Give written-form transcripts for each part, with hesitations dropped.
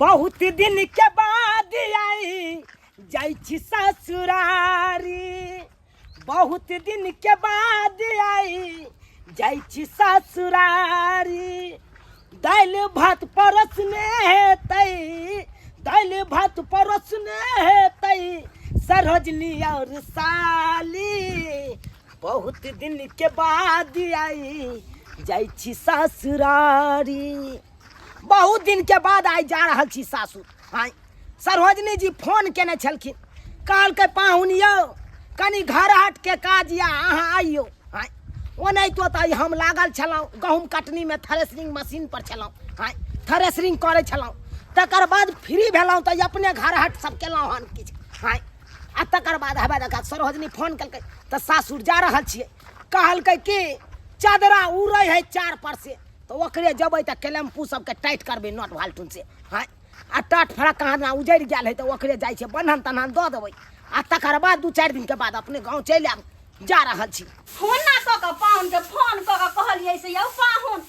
बहुत दिन के बाद आई जाइ छी ससुरारी, बहुत दिन के बाद आई जाइ छी ससुरारी। दाल भात परसने हेतै, दाल भात परसने हेतै सरोजनी और साली। बहुत दिन के बाद आई जाइ छी ससुरारी। बहुत दिन के बाद आई जा रहल छी सासुर। हाँ, सरोजनी जी फोन केने छलखिन, कहलकै पाहुन यौ कनी घर हट के काज या अहाँ आइयो। हाँ, ओनाहितो तऽ हम लागल छलहुँ गहूँम कटनी में, थ्रेसरिंग मशीन पर छलहुँ। हाँ, थ्रेसरिंग करै छलहुँ। तकर बाद फ्री भेलहुँ तऽ अपने घर हट सब केलहुँ हन किछु। हाँ, आ तकर बाद हेबे देखा सरोजनी फोन केलकै तऽ सासुर जा रहल छियै। कहलकै कि चादरा उड़ै है 4 पर से, तो ओकरे जबै तऽ कैलेम्पू सबके टाइट करबै नट भाल्टून से। हाँ, आ टाट फड़क कहाँ उजड़ि गेल है तो ओकरे जाइ छै बन्हन तन्हन दऽ देबै। आ तकर बाद 2-4 दिन के बाद अपने गाँव चलि आयब। जा रहल छी। फोन ना कऽ कऽ पाहुन के फोन कऽ कऽ कहलियै से यौ पाहुन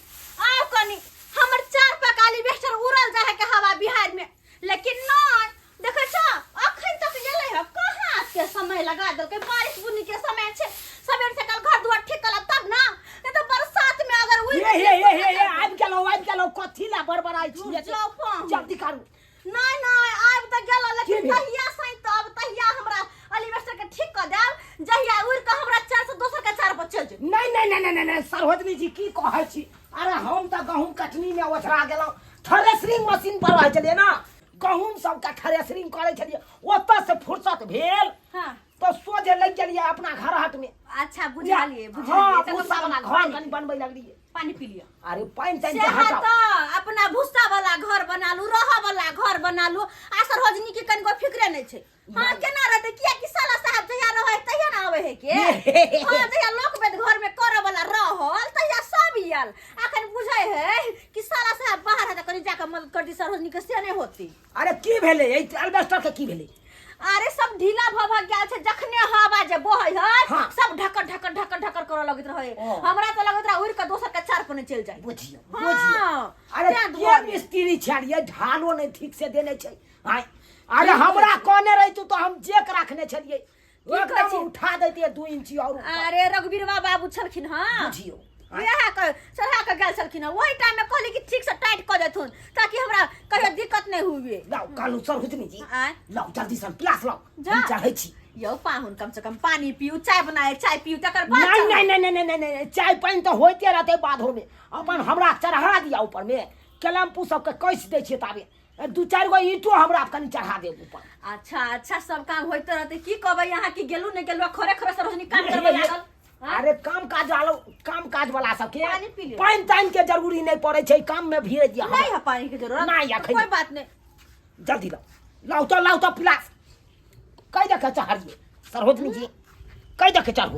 आउ कनी हमर 4 पकाली बेस्टर उड़ल जाए के हवा बिहार में, लेकिन नहीं देखै छ अखन तक गेलै है कहाँ के समय लगा देलकै। बारिश बुनी के समय छै, सबेर से कल घर दुआर ठीक करब तब ना, नहीं तो बरसात में अगर उड़ ये आबि गेलौ कथी ला बड़बड़ाई छी। जाओ पाहुन जल्दी करू। नहीं आब त गेल, लेकिन तहिया सही तब तहिया हमरा अलीवेस्टर के ठीक कर देब जहिया उड़ के हमरा 4 से दोसर के 4 पर चल जे। नहीं सरोजनी जी की कहै छी। अरे हम त गहूँम कटनी में ओछरा गेलौ, थ्रेसरिंग मशीन पर रहै छलियै ना, गहूँम सबके थ्रेसरिंग करै छलियै। ओतऽ से फुर्सत भेल हाँ तो सोझे लग गेलियै अपना घर हट में। अच्छा बुझालिए हाँ, भूसा वाला घर कनी बनबै लगलियै। पानी पी लिया। अरे पानी तानी से हटाओ। तो अपना भूसा वाला घर बना लू, रह वाला घर बना लू। आ सरोजनी के कनिको फिक्रे नहीं छै। हां केना रहते किया कि साला साहब जहिया रहे तहिया ना आवे है के। हां जहिया लोक बेद घर में करे वाला रहल तहिया सब आयल। अखन बुझै है कि साला साहब बाहर है त कनी जाके मदद कर दी सरोजनी के, से नहीं होती। अरे की भेलै ए अल्बेस्टर के की भेलै? अरे सब ढीला भ गेल छै, जखने हवा जे बहै है हाँ। सब ढकर ढकर ढकर ढकर करे लगत रहे। हमरा तो लगत रहा उड़ के दोसर के 4 पर चल जाए। बुझियो हाँ। अरे के मिस्त्री छलिए, ढालो नहीं ठीक से देने छै। हां, अरे हमरा कहने रही तू तो हम चेक रखने छलिए, एकदम उठा देती 2 इंची और। अरे रघुवीरवा बाबू छलखिन। हां बुझियो यह चढ़ा के गेल छलखिन, वही टाइम में कहली कि ठीक से टाइट कर देथुन ताकि हमरा कहियो दिक्कत नहीं हुए। लाओ कालू सरोजनी जी, आय लाओ जल्दी से प्लास लाओ, जा। हम चढ़ै छी। यो पाहुन कम से कम पानी पियो, चाय बनाए चाय पियो तकर बाद नहीं चाय पानी तो होते रहते बाधो में। अपन हमरा चढ़ा दिया ऊपर में, कैलेम्पू सबके कैस दै छियै ताबे 2-4 गो ईंटो हमरा कनी चढ़ा दे ऊपर। अच्छा सब काम होते रहते। की कहबै यहाँ की गेलू नहीं गेलू खरे खरे सरोजनी काम करबे लागल। अरे काम काज वाला सबके पानी पी ले। पानी तानी के जरूरी नहीं पड़े छै, काम में भीड़ दिया नहीं है पानी की जरूरत। नहीं अखन कोई बात नहीं, जल्दी लाओ तो प्लास कई देखे चढ़िए सरोजनी जी, कई देखे चढ़ू।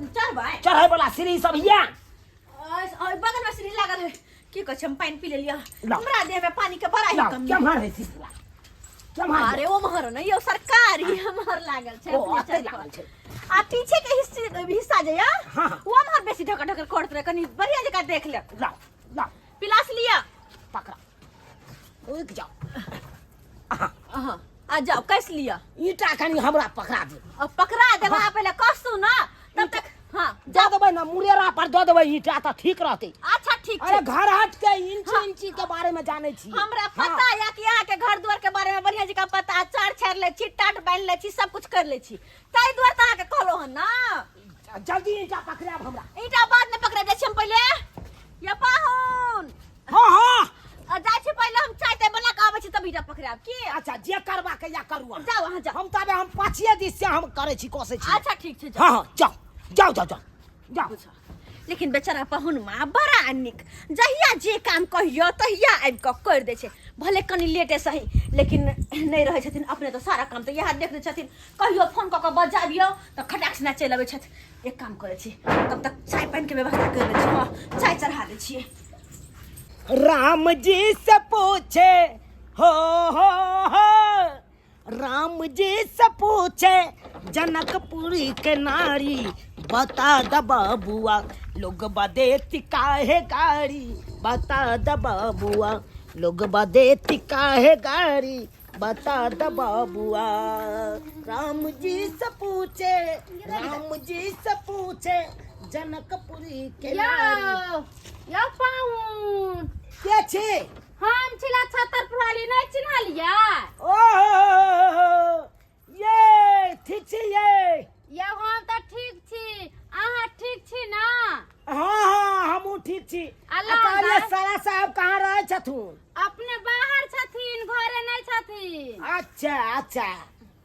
चल भाई चढ़े वाला सीढ़ी सब हिया और बगल में सीढ़ी लागल है। की कह हम पानी पी ले लिया, लाओ। हमरा देह में पानी के बड़ा ही कमी क्या है। मार है सीढ़ी क्या मार? अरे वो महर नहीं यो सरकारी हमर लागल छै। ओ अपने अते चल लागल छै। आ पीछे के हिस्सा जे या हाँ। वो महर बेसी ढकर ढकर करत रहे, कनी बढ़िया जगह देख ले। लाओ पिलास लिया पकड़ा, रुक जाओ। हां आ जाओ कैस लिया। ईटा कनी हमरा पकड़ा दे। अब पकड़ा देबा पहले कसू ना तब तक। हां जा देबै ना मुरेरा पर दे देबै ईटा त ठीक रहते। अच्छा ठीक अरे छै। घर हट के इंची के बारे में जाने छी हमरा पता है कि यहाँ के घर द्वार के बारे में बढ़िया जगह पता है। चार छेड़ ले छी, टाट बांध ले छी, सब कुछ कर ले छी, ताई द्वार त के कहलो हन ना। जल्दी ईटा पकड़ाब हमरा। ईटा बाद में पकड़ा दे छी हम पहले। या पाहुन हाँ जाय छी पहले हम चाय ते बना के आबै छी तब ईटा पकड़ाब की। अच्छा जे करबा के या करू अहाँ। जाओ वहां जाओ। हम तबे हम पाछिए दिस से हम करे छी कोसे छी। अच्छा ठीक छै जाओ। हाँ जाओ। बुझा लेकिन बेचारा पाहुन माँ बड़ा निक, जहिया जे काम कहियो तहिया आबि के कर दे छै। भले कनी लेटे सही लेकिन नहीं रहे छथिन अपने तो सारा काम तो यहाँ देख दे छथिन। कहियो फोन कऽ के बजाबियो तो खटाक से ना चलि अबै छथि। एक काम करे छी तब तक चाय पानी के व्यवस्था कर दै छी। हां चाय चढ़ा दै छियै। राम जी से पूछे हो राम जी से पूछे जनकपुरी के नारी, बता द बबुआ लोग बदेती काहे गाड़ी, बता द बबुआ लोग बदेती काहे गाड़ी बता द बाबुआ। राम जी से पूछे जनकपुरी के नारी। यो पाहुन के छे? हम छिला छतरपुराली नहीं चिन्हलिया। ओ ये ठीक छी ये। यो हम तो ठीक छी, अहाँ ठीक छी ना? हाँ हमहू ठीक छी। अल्लाह अकालिया सारा साहब कहाँ रहे छथुन? अपने बाहर छथिन, घरे नहीं छथिन। अच्छा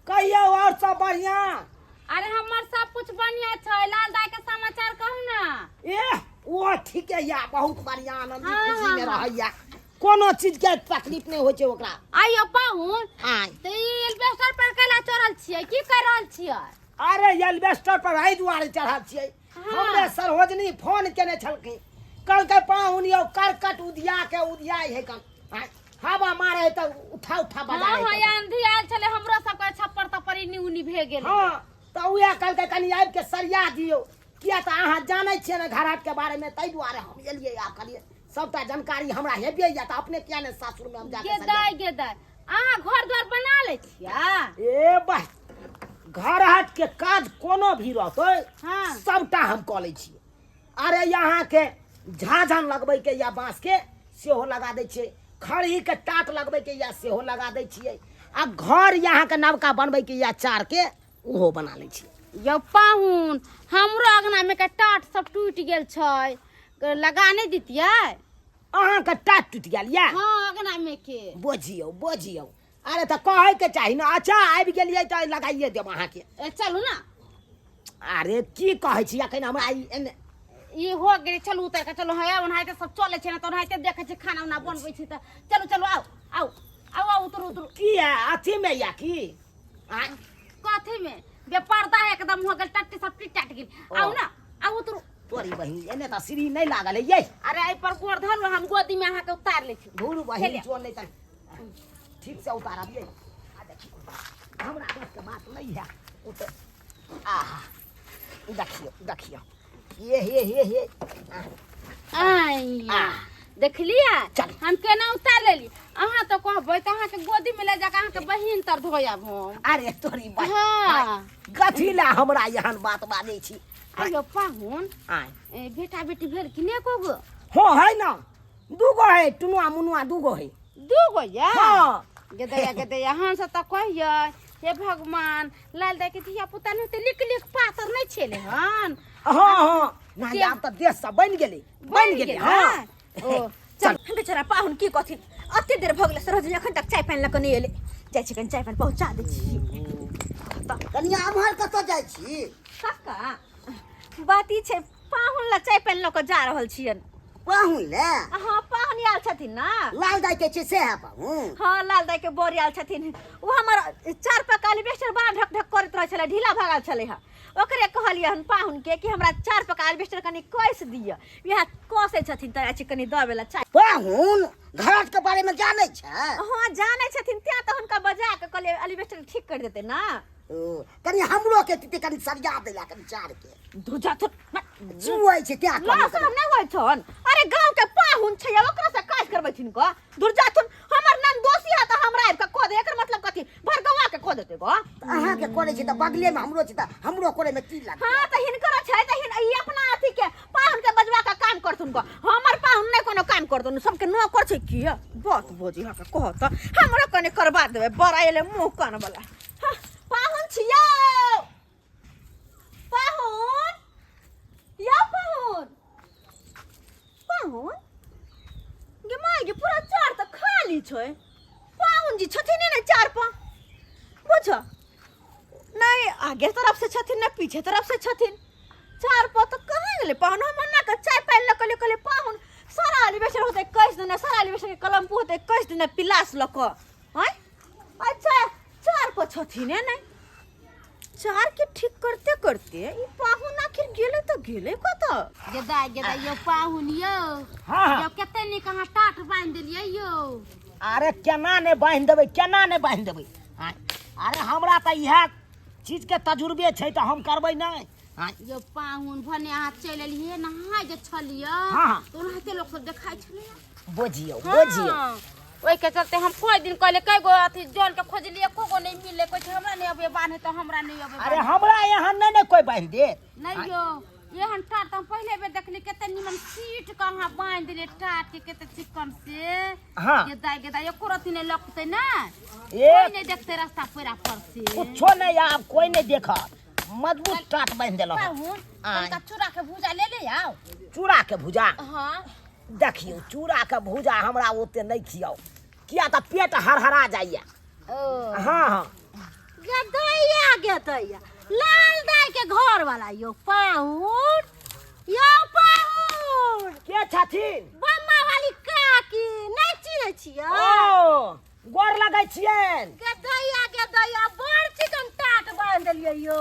कहियो और सब बढ़िया? अरे हमर सब कुछ बढ़िया छै। लाल दाई के समाचार कहू ना। वो ठीक है या, बहुत बढ़िया आनंद हाँ, खुशी में हाँ, रहैया। कोनो चीज के तकलीफ नहीं होय छै ओकरा। आइयो पाहुन हाँ तो एल्बेस्टर पर केला चढ़ल छियै, की कर रहल छियै? अरे एल्बेस्टर पर एहि दुआरे चढ़ल छियै। हाँ। हमरे सरोजनी फोन केने छलखिन, कल के पाहुन यौ करकट उधिया है कन। हवा मारे त उठा बजा हाँ है। आंधी आयल छले, हमरो सबके छप्पर तप्पर इन्नी उन्नी भे गेल। हाँ तो उहे कल के कनी आबि के सरिया दियो, किया त अहाँ जानै छियै ने घराट के बारे में, तै दुआरे हम एलियै आ करियै सबटा जानकारी हमरा हेबे या। त अपने किया ने सासुर में हम जाके गे दाई अहाँ घर द्वार बना ले छियै? ए भाई घर हाट के काज कोनो भी रहतै हाँ सबटा हम कऽ लै छियै। अरे यहाँ के झाझन लगबै के या बांस के सेहो लगा दै छियै, खड़ी के टाट लगबै के या सेहो लगा दै छियै, आ घर यहाँ के नवका बनबै के या चार के ओहो बना लै छियै। यो पाहुन हमरो अंगना में के टाट सब टूट गेल छै, लगा नहीं दितियै? अहाँ के टाट टूट गेल या? हाँ अंगना में के। बुझियौ अरे तो कहे के चाही ना। अच्छा आबि गेलियै तो लगाइए देब अहाँ के। चलू ना। अरे की कहै छी अखन हमरा ई हो गेलै, चलू उतर के चलू। है ओनाहिते सब चले छै ना, तो ओनाहिते देखे छै खाना उना बनबै छै। त चलू आओ उतरू। की है अथी में या की? कथी में बेपर्दा एकदम हो गेल, टट्टी सब टट गेल। आओ ना, आओ उतरू। तोरी बहिन एने त सीढ़ी नहीं लागल है ये। अरे आई पर गोर धरलो, हम गोदी में अहाँ के उतार ले छी। धूर बहिन चोन नहीं त ठीक से उतारब ये। आ देखिए हमरा बस के बात नहीं है उतर। आहा देखियो ये आई देख लिया चल। हम केना उतार लेली। अहाँ तो कहबै त अहाँ के गोदी में ले जाके अहाँ के बहिन तर धोयब हम। अरे तोरी बहिन हाँ गथी ला हमरा यहाँ बात बाजै छी। अयो पाहुन बेटा बेटी भेल कि ने को गो? हो है ना, दूगो है, टुनुआ मुनुआ दूगो है। दूगो या? हाँ गेदैया हम सब त कहियै हे भगवान लाल दाई के धिया पुता ने ते लिक पातर नहीं छेले हन। हाँ नहीं अब त देश सब बन गेले। हाँ ओ चल बेचारा पाहुन की कथी अते देर भगले सरोज अखन तक चाय पानी लक नहीं एले। जाय छी कन चाय पानी पहुंचा दे छी। कनिया अमहर कत जाय छी? काका बात ई छै पाहुन ला चाय पानी लक जा रहल छियन। पाहुन ले? हां पाहुन आयल छथिन ना। लाल दाई के छै से है पाहुन? हां लाल दाई के बोरी आयल छथिन। वो हमर चार पकाली बेस्टर बड़ा ढक ढक करत रह छले, ढीला भागल छले ह। ओकरे कहलिए हन पाहुन के कि हमरा चार पकाली बेस्टर कनी कइस दिय। यह कोसे छथिन त अछि कनी दबेला चाय। पाहुन घराट के बारे में जानै छै? हां जानै छथिन, त्या त हुनका बजा के कहलिए एलिवेस्टर ठीक कर देते ना। कनी हमरो के तिते कनी सरिया देला कनी चार के धुजा थु जुआई छै क्या ला सब नहीं होय छन। अरे गांव के पाहुन छै, ओकरा से काज करबथिन को दुर्जा थुन। हमर नाम दोषी है त हमरा आब के को दे, एकर मतलब कथी भरगवा के को देते को? अहाँ के करे छै त बगले में हमरो छै त हमरो करे में की लाग? हां त हिनकर छै त हिन ई अपना अथी के पाहुन के बजवा का काम करथुन को। हमर पाहुन नहीं कोनो काम करथुन, सबके नौकर छै की बात बोजी हा के कहत हमरा कने करबा देबे। बड़ा एले मुंह कान वाला पाहुन छियो। पाहुन या पाहुन गे माय गे पूरा चार त खाली छै। पाहुन जी छथिन ने चार पर बुझ नहीं, आगे तरफ से छथिन ना पीछे तरफ से छथिन। चार पर तो कहां गेले पाहुन? हम ना के चाय पानी लकले कले पाहुन सारा एलिवेशन होते 21 दिन, सारा एलिवेशन के कलम होते 21 दिन पिलास लक हैं। अच्छा चार पर छथिन नहीं, चार के ठीक करते करते ई पाहुन आखिर गेले तो गेले कत? गेदाई यो पाहुन यो। हाँ यो कते नि कहां टाट बांध देलियै यो। अरे केना ने बांध देबै अरे हमरा त इहा चीज के तजुर्बे छै त हम करबै नहीं। यो पाहुन भने अहाँ चलि एलियै नहाय जे छलियै हाँ। तो ओनाहिते लोग सब देखाइ छलै। बुझियौ ओई के चलते हम कोई दिन कहले कई गो अथी जोन के खोजलिए एको गो नहीं मिले कोई हमरा नहीं अबे बांधे तो हमरा नहीं अबे अरे हमरा यहाँ नहीं कोई बांध दे नहीं यो ये हम टाट हम पहले बेर देखली केते निमन सीट कहां बांध दिले टाट के केते चिकन से हाँ। ये दाई एको रति नहीं लगते ना ये कोई नहीं देखते रास्ता पेरा पर से कुछो नहीं आप कोई नहीं देखा मजबूत टाट बांध देलो पाहुन का चूड़ा के भुजा ले आओ चूड़ा के भुजा हां देखियो चूड़ा के भुजा हमरा ओते नहीं खियाओ किया त पेट हरहरा जाइए ओ हाँ हाँ गदैया लाल दाई के घर वाला यो पाहुन के छथिन बम्मा वाली काकी नहीं चिन्है छियै ओ गोर लगै छियन गदैया बड़ चिकन टाट बांध देलियै यो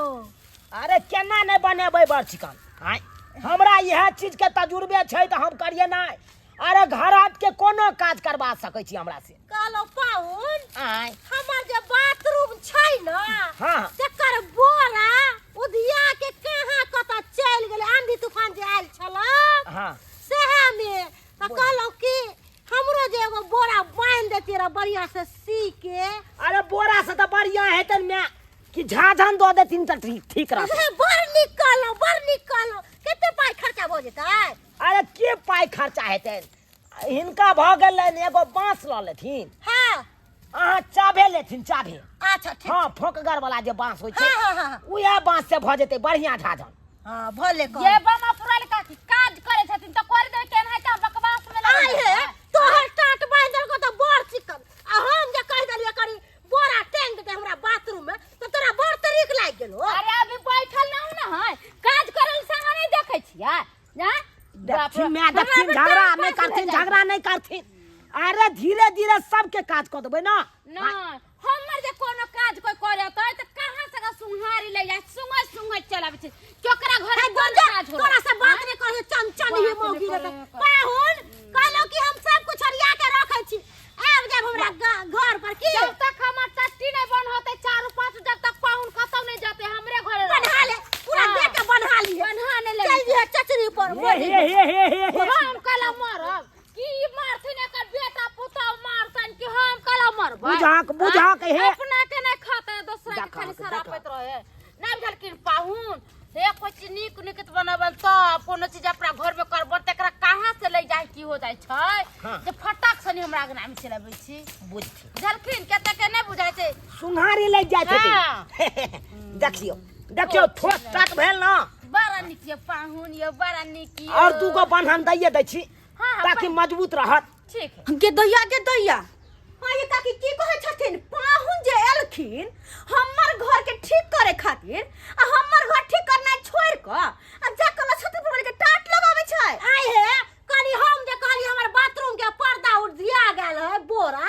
अरे केना नहीं बनेबै बड़ चिकन आय हमरा यह चीज के तजुर्बे छै त हम करिए नहीं अरे घर हाथ के कोनो काज करबा सकै छी हमरा से कहलो पाहुन आय हमर जे बाथरूम छै न हाँ तकर बोरा उधिया के कहाँ कतऽ चलि गेलै आंधी तूफान जे आयल छल हाँ सेहे में त कहलो कि हमरो जे एगो बोरा बांध देती रह बढ़िया से सी के अरे बोरा से तो बढ़िया हेतन मैं कि झाझन दो देथिन त ठीक रहत बड़ निकलो कते पाई खर्चा भ जेतै अरे के पाई खर्चा हेतन हिनका भ गेलन एगो बांस ल लेथिन हां अहाँ चाभे लेथिन चाभे अच्छा ठीक हाँ फोकगर वाला जे बांस होइ छै हाँ। उहे बांस से भ जेतै बढ़िया झाझन हां भले कर ये बमा पुराल का काज करे छथिन त कर दे केन है त बकवास में आई लगे है तोहर टाट बांधल को त बड़ चिकन आ हम जे कह देलिए करी बोरा टांग दे हमरा बाथरूम में तो तोरा बड़ तरीक लाग गेलो अरे अभी बैठल ना हूं ना है काज करल संग नहीं देखे छियै ना देखथिन मैं देखथिन झगड़ा नहीं करथिन अरे धीरे धीरे सबके काज क देबै ना ना हमर जे कोनो काज कोई करे त कहां से सुंहारी ले जाय सुंगै चलाबे छै केकरा घर कोन काज हो तोरा से बात नहीं करे चन ही मौगी रे पाहुन कहलो कि हम सब कुछ हरिया के रखै छी आब जब हमरा घर पर की जब तक हमर टट्टी नहीं बन होते 4-5 जब तक पाहुन खत्म नहीं जाते हमरे घरे बन्हा ले पूरा दे के बन्हा ली बन्हा ने ले चल जे चचरी पर हे हम कला मरब की मारथिन एकर बेटा पुतौ मारतन कि हम कला मरब बुझाक हे अपना के नहीं खाते दूसरा के देखा खाली के, सरापत रहे नहीं बुझल कि पाहुन हे कुछ नीक निकत बनबल त कोनो चीज अपना घर में करब तकरा कहां से ले जाय की हो जाय छै हाँ। जे फटाक सनी हमरा आगना में चलाबै छी बुझथिन बुझलखिन केते के नहीं बुझाय छै सुंहारी लग जाय हाँ। छथिन देखियो ठोस टाट भेल ना बड़ा निक ये पाहुन ये बड़ा निक ये और दू गो बन्हन दैये दै छी हाँ, ताकि मजबूत रहत ठीक है गदैया हां ये काकी की कहै छथिन पाहुन जे एलखिन हमर घर के ठीक करे खातिर आ हमर घर ठीक करना छोड़ क आ जाकल छत पर के टाट लगाबै छै आइ हे कनी हम जे कहली हमर बाथरूम के पर्दा उड़ दिया गेल है बोरा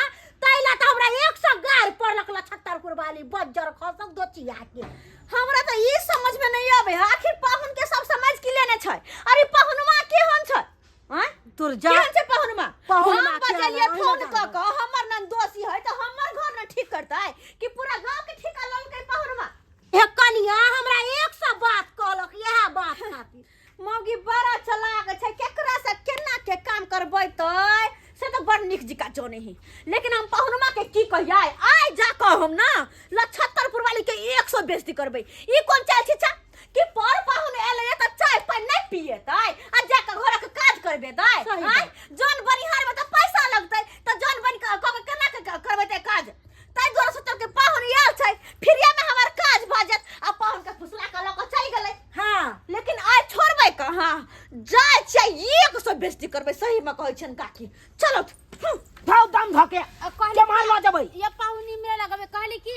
तैला त हमरा 100 गार पड़लक ल छत्तरपुर वाली बज्जर खसक दोचिया के हमरा त ई समझ में नहीं आवे आखिर पाहुन के सब समझ की लेने छै अरे पाहुनमा के हम छै हैं तोर जा के छै पाहुनमा हम बजलिए फोन क क हमर नन दोषी है त हमर घर न ठीक करतै कि पूरा गांव के ठिका ललकै पाहुनमा हे कनिया हमरा 100 बात कहलक यह बात खातिर मौगी बड़ा चलाक छै केकरा से केना के काम करबै तै से तो बड़ निक जिका जोने ही लेकिन हम पाहुनमा के की कहियै आइ जा क हम ना लछत्तरपुर वाली के 100 बेइज्जती करबै ई कोन चाल छी कि पर पाहुन एले त चाय पानी नहीं पिएतै आ जा के घर के काज करबे दै हां जन बनिहार में त पैसा लगतै त जन बन के केना के करबै त काज तै दोर सोचल के पाहुन आयल छै फिरिया में हमर काज भ जात आ पाहुन के फुसला के ल के चल गेलै हां लेकिन आइ छोड़बै कहां जाय छै 100 बेइज्जती करबै सही में कहै छन काकी चलो धाव दम धके के मार ल जबै ये पाहुनी मेरे लगबे कहली कि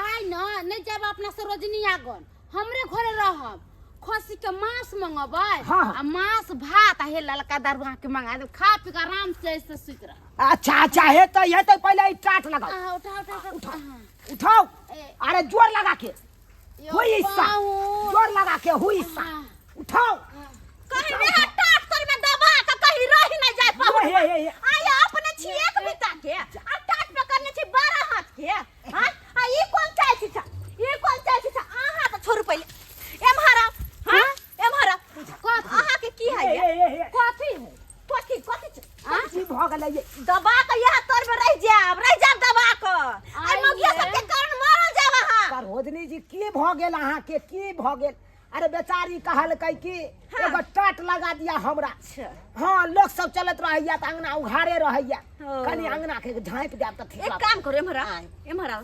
आइ न नहीं जाब अपना सरोजनी आगन हमरे घरे रहब खसी के मांस मंगबै हाँ। आ मांस भात आ हे ललका दरवा के मंगा दे खा पी के आराम से सुत रह अच्छा हेतै पहले ई टाट लगाओ उठा उठाओ ए। अरे जोर लगा के यो हुई हिस्सा पाहुन। जोर लगा के हुई हिस्सा उठाओ कहीं में टाट कर में दबा के कहीं रही न जाय पाहुन हे। आय अपने छी एक बिता के आ टाट पे करने छी 12 हाथ के हां आ ई कौन चाय छी ई कौन चाय छी आहा त छोड़ पहिले एमहारा हां एमहारा आहा के की है हे कथी है कथी कथी भ गेलै ये दबा के यह भ गेल अहाँ के की भ गेल अरे बेचारी कहल कई की एगो टाट लगा दिया हमरा अच्छा हाँ लोग सब चलत रहैया त अंगना उघारे रहैया ओ। कनी अंगना के झाँप देब त ठीक एक लागत। काम करो एम्हर आओ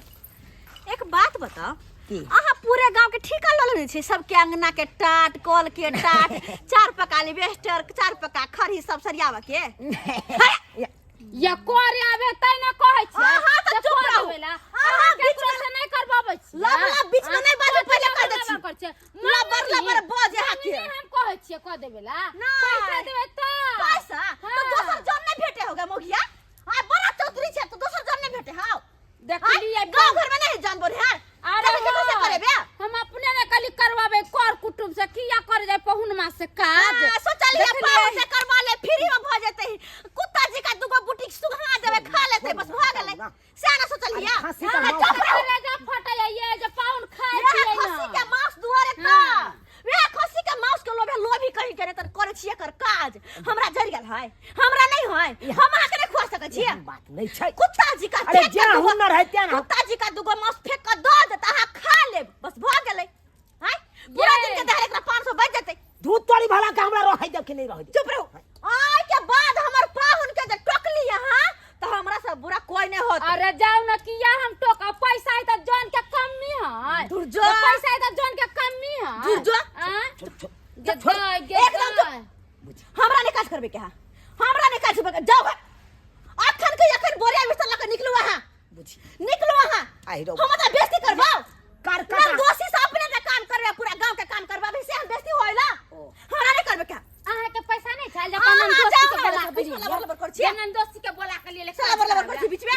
एक बात बताओ की? अहाँ पूरे गांव के ठिका ल लेने छी सबके अंगना के टाट कल के टाट चार पका एलिवेस्टर चार पका खरी सब सरियावा के या कोरे आवे तै न कहै छै अहाँ त चुप रहू देवेला अहाँ अहाँ बीच केकरो में से नहीं करबाबै छी लब बीच में नहीं बाजू पहले कह दे छी कर छै लबर बजे हाथ के हम कहै छियै क देवेला नहीं। पैसा देबै त पैसा तो दोसर जन नहीं भेटे होगा मोगिया आ बड़ा चौधरी छै तो दोसर जन नहीं भेटे हां देखलिए गांव घर में नहीं जान बोल यार अरे कैसे करे बे हम अपने ने कली करवाबे कर कुटुम से किया करे जाय पहुन मास से काज सोचलिए पाऊ से करवा ले फ्री में भ जेते कुत्ता जी का दुगो बुटीक सुहा देवे खा लेते बस भ गेले सेना सोचलिए खस्सी का मांस लगा फटा ये जे पाउन खाय छियै खस्सी के ना मांस दुआरे का वे खस्सी के मांस के लोभी कहीं करे त करे छिए कर काज हमरा जरि गेल है हमरा नहीं है हम अहाँ के नहीं खुआ सकै छिए बात नहीं छै कुत्ता जी का अरे फेंक जे के दुगो- हुनर है त्या ना कुत्ता जी का दुगो मांस फेंक के दो देता अहाँ खा ले बस भ गेले हैं पूरा दिन के दहर एकरा 500 बच जेते दूध तोरी भला के हमरा रह दे कि नहीं रह दे चुप रहो आय के बाद हमर पाहुन के जे टोकली यहां तो हमरा से बुरा कोई नहीं होत अरे जाओ न किया हम टोका पैसा है त जन के कमी है दूर जो। तो पैसा है त जन के कमी है दूर जो। एकदम चुप। हमरा ने काज करबे के हां हमरा ने काज करबे जाओ अखन के अखन बोरिया बिस्तर लके निकलू वहां बुझी निकलू वहां आई रो हम त बेइज्जती करबो कर ना दोषी से अपने से काम करबे पूरा गांव के काम करबे से हम बेइज्जती होइला हमरा ने करबे के अहाँ के पैसा नहीं छै जे हाँ, कनन जाओ दोस्ती के ना, बोला बीच में लबर लबर कर छियै। कनन दोस्ती के बोला के लिए साला लबर लबर कर छी बीच में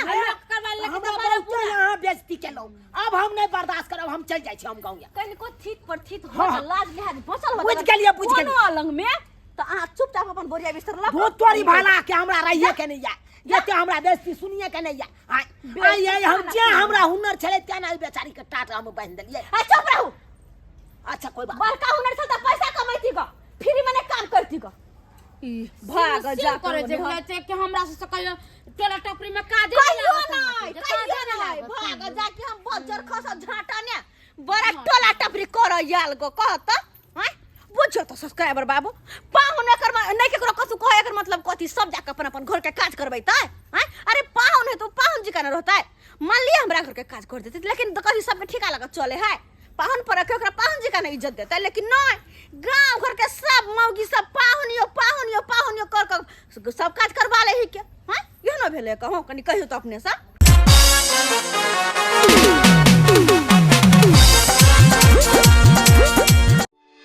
करवा ले हमरा बहुते यहाँ बेइज्जती केलौ अब हम नहीं बर्दाश्त करब हम चल जाय छी हम गाँव कहीं को थीत पर थीत हो हाँ। लाज लिहाज बचल हो बुझ गेलियै, बुझ गेलियै। कोनो अलंग में तो अहाँ चुपचाप अपन बोरिया बिस्तर ला दूध तोरी भला के हमरा रहिए के नहीं या जते हमरा बेइज्जती सुनिए के नहीं या आई हम जे हमरा हुनर छले त्या ना बेचारी के टाट हम बांध देलिए आ चुप रहू अच्छा कोई बात बड़का हुनर से तो पैसा कमाइती का फ्री में काम करती का भाग जा करे जे बोला छै कि हमरा से कहियो टोला टपरी में काज कहियो नहीं भाग जा के हम बजर खस झाटा ने बड़ा टोला टपरी कर याल गो कहत हैं बुझो तो सब्सक्राइबर बाबू पाहुन एकर नहीं केकरो कसु कहे एकर मतलब कथी सब जाके अपन अपन घर के काज करबै त हैं अरे पाहुन है तो पाहुन जी का न रहता है मान लिया हमरा घर के काज कर देते लेकिन तो कभी सबके ठिका लगा चले है पाहुन पर रखे ओकरा पाहुन जी का नहीं इज्जत देता है लेकिन नहीं गांव घर के सब मौगी सब पाहुनियो कर सब काज करवा ले ही के हैं यो न भेले कहूं कनी कहियो तो अपने से